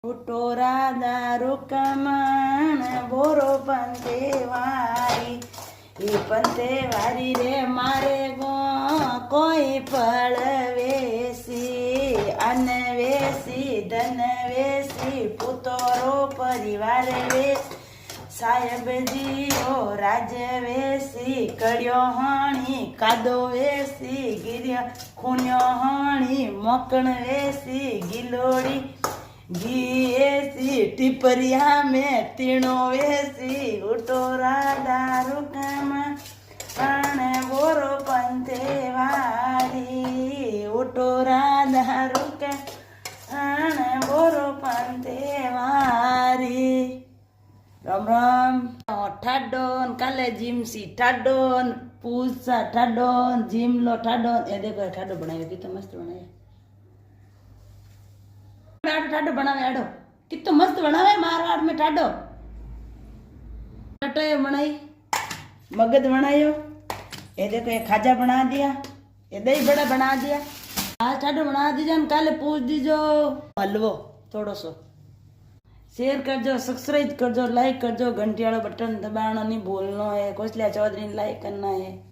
ઉટોરા દારૂ કમણ બોરો પંતે વારી એ પંતે વારી રે મારે ગો કોઈ ફળ વેસી અન વેસી ધન વેસી પુતરો પરિવાર વેસ સાહેબજીઓ રાજ વેસી કડ્યો હણી કાદો વેસી ગિર્ય ખૂન્યો હણી મકણ વેસી ગિલોડી ઘી એસી ટીપરિયા મેં તીણો વેસી ઉટોરા દારૂ કામણ બોરો પંથે વારી ઉટોરા દારૂ કામણ બોરો પંથે વારી રામ રામ ઠાડો કાલે જીમસી ઠાડો પૂસા ઠાડો જીમલો ઠાડો એ દેખો ઠાડો બનાવ્યો કિતો મસ્ત બનાવ્યો ठाडो बनावे आडो कितो मस्त बनावे मारवाड़ में ठाडो टटो बनाई मगध बनायो ये देखो ये खाजा बना दिया ये दही बड़ा बना दिया आज ठाडो बना दीजिए काले पूछ दीजो हलवो थोड़ो सो शेयर करजो सब्सक्राइब करजो लाइक करजो घंटी वाला बटन दबाना नहीं भूलना है कौशल्या चौधरी लाइक करना है।